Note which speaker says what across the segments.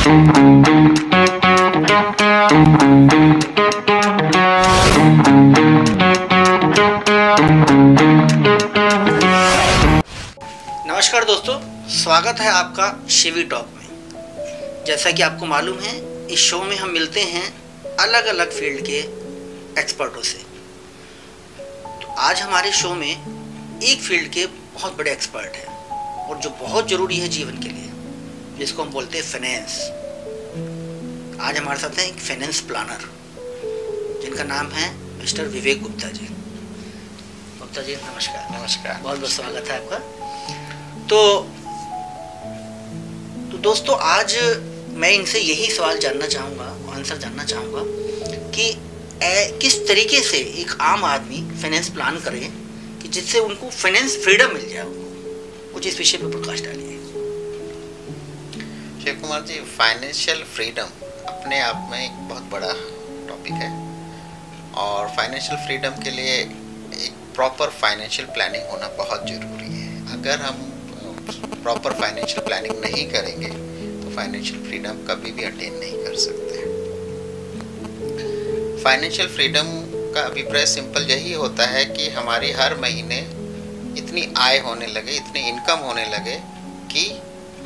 Speaker 1: नमस्कार दोस्तों, स्वागत है आपका शिवी टॉक में। जैसा कि आपको मालूम है, इस शो में हम मिलते हैं अलग अलग फील्ड के एक्सपर्टों से। तो आज हमारे शो में एक फील्ड के बहुत बड़े एक्सपर्ट हैं और जो बहुत ज़रूरी है जीवन के लिए, जिसको हम बोलते हैं फाइनेंस। आज हमारे साथ हैं एक फाइनेंस प्लानर जिनका नाम है मिस्टर विवेक गुप्ता जी। गुप्ता जी नमस्कार।
Speaker 2: नमस्कार।
Speaker 1: बहुत बहुत स्वागत है आपका। तो दोस्तों, आज मैं इनसे यही सवाल जानना चाहूँगा, आंसर जानना चाहूँगा कि किस तरीके से एक आम आदमी फाइनेंस प्लान करे कि जिससे उनको फाइनेंस फ्रीडम मिल जाए। उनको कुछ इस विषय पर प्रकाश डालिए।
Speaker 2: शिव कुमार जी, फाइनेंशियल फ्रीडम अपने आप में एक बहुत बड़ा टॉपिक है और फाइनेंशियल फ्रीडम के लिए एक प्रॉपर फाइनेंशियल प्लानिंग होना बहुत ज़रूरी है। अगर हम प्रॉपर फाइनेंशियल प्लानिंग नहीं करेंगे तो फाइनेंशियल फ्रीडम कभी भी अटेन नहीं कर सकते। फाइनेंशियल फ्रीडम का अभिप्राय सिंपल यही होता है कि हमारी हर महीने इतनी आय होने लगे, इतनी इनकम होने लगे कि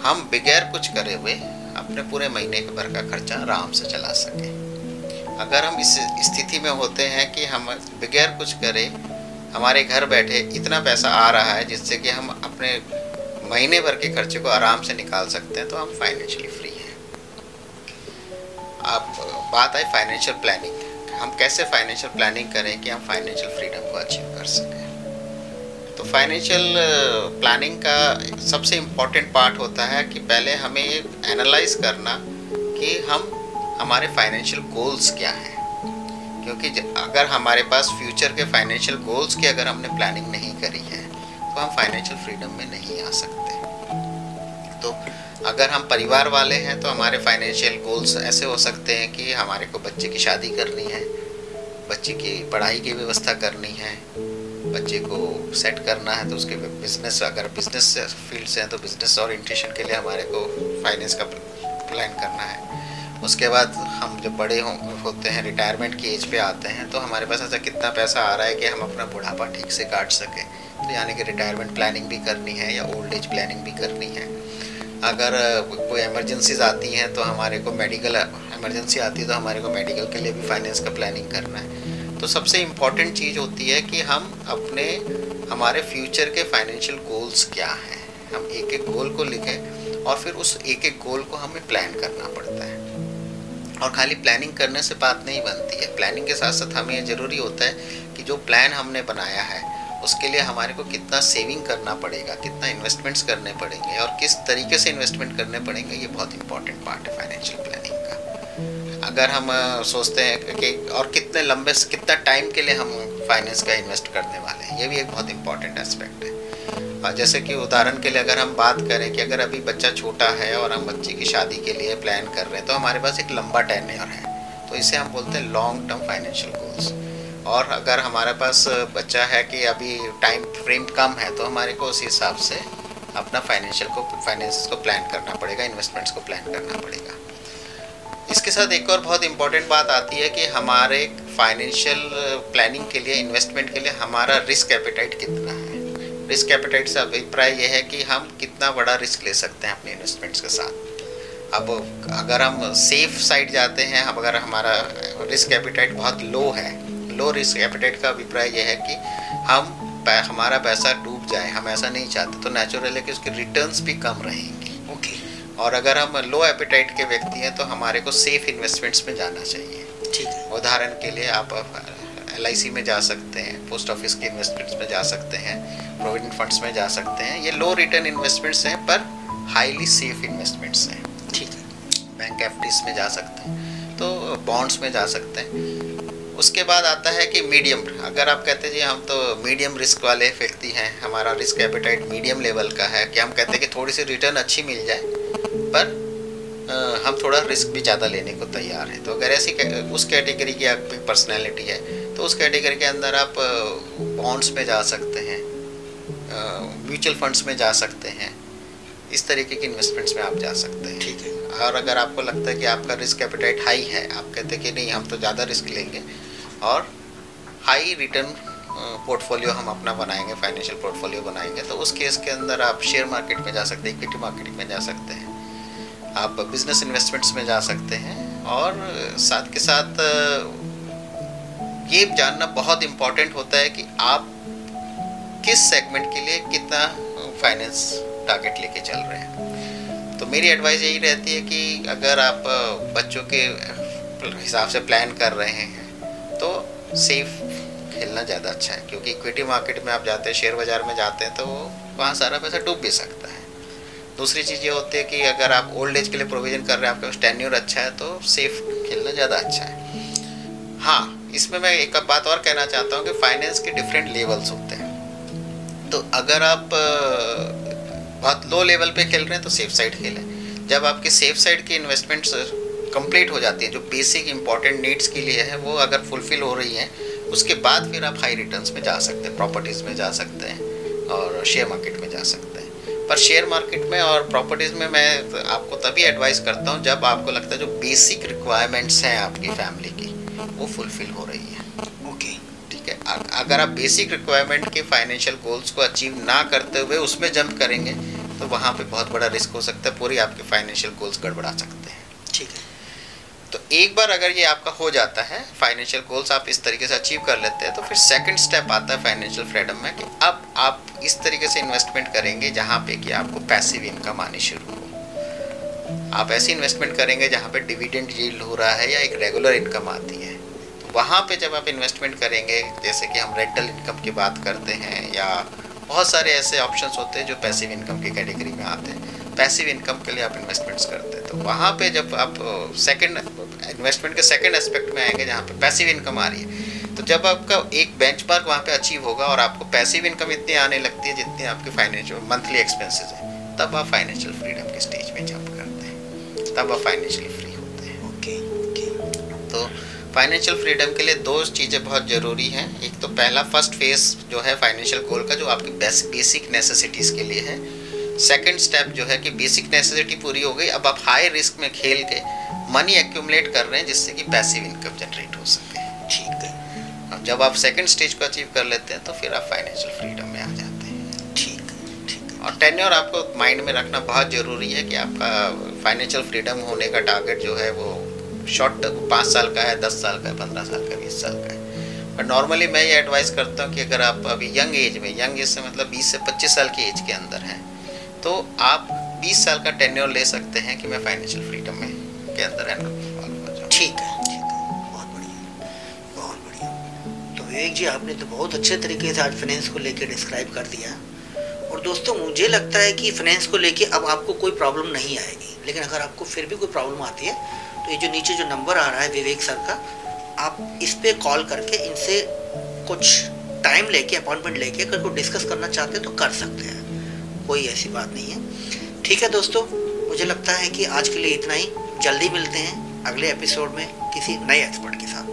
Speaker 2: हम बगैर कुछ करे हुए अपने पूरे महीने के भर का खर्चा आराम से चला सकें। अगर हम इस स्थिति में होते हैं कि हम बगैर कुछ करे हमारे घर बैठे इतना पैसा आ रहा है जिससे कि हम अपने महीने भर के खर्चे को आराम से निकाल सकते हैं, तो हम फाइनेंशियली फ्री हैं। अब बात आई फाइनेंशियल प्लानिंग। हम कैसे फाइनेंशियल प्लानिंग करें कि हम फाइनेंशियल फ्रीडम को अचीव कर सकें। तो फाइनेंशियल प्लानिंग का सबसे इम्पॉर्टेंट पार्ट होता है कि पहले हमें एनालाइज करना कि हमारे फाइनेंशियल गोल्स क्या हैं। क्योंकि अगर हमारे पास फ्यूचर के फाइनेंशियल गोल्स की अगर हमने प्लानिंग नहीं करी है तो हम फाइनेंशियल फ्रीडम में नहीं आ सकते। तो अगर हम परिवार वाले हैं तो हमारे फाइनेंशियल गोल्स ऐसे हो सकते हैं कि हमारे को बच्चे की शादी करनी है, बच्चे की पढ़ाई की व्यवस्था करनी है, बच्चे को सेट करना है तो उसके बिजनेस, अगर बिजनेस फील्ड से हैं तो बिजनेस ओरिएंटेशन के लिए हमारे को फाइनेंस का प्लान करना है। उसके बाद हम जब बड़े होते हैं, रिटायरमेंट की एज पे आते हैं, तो हमारे पास ऐसा कितना पैसा आ रहा है कि हम अपना बुढ़ापा ठीक से काट सकें। तो यानी कि रिटायरमेंट प्लानिंग भी करनी है या ओल्ड एज प्लानिंग भी करनी है। अगर कोई इमरजेंसीज आती हैं तो हमारे को मेडिकल इमरजेंसी आती है तो हमारे को मेडिकल के लिए भी फाइनेंस का प्लानिंग करना है। तो सबसे इम्पॉर्टेंट चीज़ होती है कि हम हमारे फ्यूचर के फाइनेंशियल गोल्स क्या हैं, हम एक एक गोल को लिखें और फिर उस एक एक गोल को हमें प्लान करना पड़ता है। और खाली प्लानिंग करने से बात नहीं बनती है। प्लानिंग के साथ साथ हमें ये ज़रूरी होता है कि जो प्लान हमने बनाया है उसके लिए हमारे को कितना सेविंग करना पड़ेगा, कितना इन्वेस्टमेंट्स करने पड़ेंगे और किस तरीके से इन्वेस्टमेंट करने पड़ेंगे। ये बहुत इंपॉर्टेंट पार्ट है फाइनेंशियल प्लानिंग का। अगर हम सोचते हैं कि और कितना टाइम के लिए हम फाइनेंस का इन्वेस्ट करने वाले हैं, ये भी एक बहुत इंपॉर्टेंट एस्पेक्ट है। और जैसे कि उदाहरण के लिए अगर हम बात करें कि अगर अभी बच्चा छोटा है और हम बच्चे की शादी के लिए प्लान कर रहे हैं तो हमारे पास एक लंबा टेन्योर है, तो इसे हम बोलते हैं लॉन्ग टर्म फाइनेंशियल गोल्स। और अगर हमारे पास बच्चा है कि अभी टाइम फ्रेम कम है तो हमारे को उस हिसाब से अपना फाइनेंस को प्लान करना पड़ेगा, इन्वेस्टमेंट्स को प्लान करना पड़ेगा। इसके साथ एक और बहुत इंपॉर्टेंट बात आती है कि हमारे फाइनेंशियल प्लानिंग के लिए, इन्वेस्टमेंट के लिए हमारा रिस्क एपेटाइट कितना है। रिस्क एपेटाइट से अभिप्राय यह है कि हम कितना बड़ा रिस्क ले सकते हैं अपने इन्वेस्टमेंट्स के साथ। अब अगर हम सेफ साइड जाते हैं, अगर हमारा रिस्क एपेटाइट बहुत लो है, लो रिस्क एपेटाइट का अभिप्राय यह है कि हमारा पैसा डूब जाए, हम ऐसा नहीं चाहते, तो नेचुरल है कि उसके रिटर्न्स भी कम रहेंगे।
Speaker 1: ओके।
Speaker 2: और अगर हम लो एपेटाइट के व्यक्ति हैं तो हमारे को सेफ इन्वेस्टमेंट्स में जाना चाहिए।
Speaker 1: ठीक है।
Speaker 2: उदाहरण के लिए आप LIC में जा सकते हैं, पोस्ट ऑफिस के इन्वेस्टमेंट्स में जा सकते हैं, प्रोविडेंट फंड्स में जा सकते हैं। ये लो रिटर्न इन्वेस्टमेंट्स हैं पर हाईली सेफ इन्वेस्टमेंट्स हैं।
Speaker 1: ठीक है।
Speaker 2: बैंक FDs में जा सकते हैं, तो बॉन्ड्स में जा सकते हैं। उसके बाद आता है कि मीडियम, अगर आप कहते हैं जी हम तो मीडियम रिस्क वाले व्यक्ति हैं, हमारा रिस्क एपेटाइट मीडियम लेवल का है, कि हम कहते हैं कि थोड़ी सी रिटर्न अच्छी मिल जाए पर हम थोड़ा रिस्क भी ज़्यादा लेने को तैयार हैं। तो अगर ऐसी उस कैटेगरी की आपकी पर्सनैलिटी है तो उस कैटेगरी के अंदर आप बॉन्ड्स में जा सकते हैं, म्यूचुअल फंड्स में जा सकते हैं, इस तरीके के इन्वेस्टमेंट्स में आप जा सकते हैं।
Speaker 1: ठीक है।
Speaker 2: और अगर आपको लगता है कि आपका रिस्क एपेटाइट हाई है, आप कहते हैं कि नहीं हम तो ज़्यादा रिस्क लेंगे और हाई रिटर्न पोर्टफोलियो हम अपना बनाएंगे, फाइनेंशियल पोर्टफोलियो बनाएंगे, तो उस केस के अंदर आप शेयर मार्केट में जा सकते हैं, इक्विटी मार्केट में जा सकते हैं, आप बिजनेस इन्वेस्टमेंट्स में जा सकते हैं। और साथ के साथ ये जानना बहुत इम्पॉर्टेंट होता है कि आप किस सेगमेंट के लिए कितना फाइनेंस टारगेट लेके चल रहे हैं। तो मेरी एडवाइस यही रहती है कि अगर आप बच्चों के हिसाब से प्लान कर रहे हैं तो सेफ खेलना ज़्यादा अच्छा है, क्योंकि इक्विटी मार्केट में आप जाते हैं, शेयर बाज़ार में जाते हैं, तो वहाँ सारा पैसा डूब भी सकता है। दूसरी चीज़ ये होती है कि अगर आप ओल्ड एज के लिए प्रोविज़न कर रहे हैं, आपके पास टेन्योर अच्छा है, तो सेफ खेलना ज़्यादा अच्छा है। हाँ, इसमें मैं एक बात और कहना चाहता हूँ कि फाइनेंस के डिफरेंट लेवल्स होते हैं। तो अगर आप बहुत लो लेवल पे खेल रहे हैं तो सेफ साइड खेलें। जब आपके सेफ साइड की इन्वेस्टमेंट्स कंप्लीट हो जाती है, जो बेसिक इंपॉर्टेंट नीड्स के लिए है, वो अगर फुलफिल हो रही हैं, उसके बाद फिर आप हाई रिटर्न्स में जा सकते हैं, प्रॉपर्टीज़ में जा सकते हैं और शेयर मार्केट में जा सकते हैं। पर शेयर मार्केट में और प्रॉपर्टीज़ में मैं आपको तभी एडवाइस करता हूँ जब आपको लगता है जो बेसिक रिक्वायरमेंट्स हैं आपकी फैमिली की वो फुलफिल हो रही है।
Speaker 1: ओके,
Speaker 2: ठीक है। अगर आप बेसिक रिक्वायरमेंट के फाइनेंशियल गोल्स को अचीव ना करते हुए उसमें जंप करेंगे तो वहाँ पे बहुत बड़ा रिस्क हो सकता है, पूरी आपके फाइनेंशियल गोल्स गड़बड़ा सकते हैं।
Speaker 1: ठीक है।
Speaker 2: तो एक बार अगर ये आपका हो जाता है, फाइनेंशियल गोल्स आप इस तरीके से अचीव कर लेते हैं, तो फिर सेकंड स्टेप आता है फाइनेंशियल फ्रीडम में कि अब आप इस तरीके से इन्वेस्टमेंट करेंगे जहाँ पे कि आपको पैसिव इनकम आनी शुरू हो। आप ऐसी इन्वेस्टमेंट करेंगे जहाँ पे डिविडेंड यील्ड हो रहा है या एक रेगुलर इनकम आती है। तो वहाँ पे जब आप इन्वेस्टमेंट करेंगे, जैसे कि हम रेंटल इनकम की बात करते हैं या बहुत सारे ऐसे ऑप्शंस होते हैं जो पैसिव इनकम की कैटेगरी में आते हैं, पैसिव इनकम के लिए आप इन्वेस्टमेंट्स करते हैं, तो वहाँ पे जब आप सेकंड इन्वेस्टमेंट के सेकंड एस्पेक्ट में आएंगे जहाँ पे पैसिव इनकम आ रही है, तो जब आपका एक बेंचमार्क वहाँ पे अचीव होगा और आपको पैसिव इनकम इतनी आने लगती है जितनी आपके फाइनेंशियल मंथली एक्सपेंसेस है, तब आप फाइनेंशियल फ्रीडम के स्टेज में जंप करते हैं, तब आप फाइनेंशियली फ्री होते हैं।
Speaker 1: ओके।
Speaker 2: तो फाइनेंशियल फ्रीडम के लिए दो चीज़ें बहुत ज़रूरी हैं। एक तो पहला फर्स्ट फेज जो है फाइनेंशियल गोल का, जो आपकी बेसिक नेसेसिटीज़ के लिए है। सेकंड स्टेप जो है कि बेसिक नेसेसिटी पूरी हो गई, अब आप हाई रिस्क में खेल के मनी एक्यूमुलेट कर रहे हैं जिससे कि पैसिव इनकम जनरेट हो सके।
Speaker 1: ठीक है।
Speaker 2: अब जब आप सेकंड स्टेज को अचीव कर लेते हैं तो फिर आप फाइनेंशियल फ्रीडम में आ जाते हैं।
Speaker 1: ठीक है।
Speaker 2: और टेन्योर आपको माइंड में रखना बहुत ज़रूरी है कि आपका फाइनेंशियल फ्रीडम होने का टारगेट जो है वो शॉर्ट 5 साल का है, 10 साल का है, 15 साल का, 20 साल का है। पर नॉर्मली मैं ये एडवाइस करता हूँ कि अगर आप अभी यंग एज से मतलब 20 से 25 साल की एज के अंदर हैं, तो आप 20 साल का टेन्योर ले सकते हैं कि मैं फाइनेंशियल फ्रीडम में के अंदर इन्वॉल्व हो जाऊँ।
Speaker 1: ठीक है। बहुत बढ़िया, बहुत बढ़िया। तो विवेक जी, आपने तो बहुत अच्छे तरीके से आज फाइनेंस को लेकर डिस्क्राइब कर दिया। और दोस्तों, मुझे लगता है कि फाइनेंस को लेके अब आपको कोई प्रॉब्लम नहीं आएगी, लेकिन अगर आपको फिर भी कोई प्रॉब्लम आती है तो ये जो नीचे जो नंबर आ रहा है विवेक सर का, आप इस पे कॉल करके इनसे कुछ टाइम लेके, अपॉइंटमेंट लेके अगर कोई डिस्कस करना चाहते हैं तो कर सकते हैं, कोई ऐसी बात नहीं है। ठीक है दोस्तों, मुझे लगता है कि आज के लिए इतना ही। जल्दी मिलते हैं अगले एपिसोड में किसी नए एक्सपर्ट के साथ।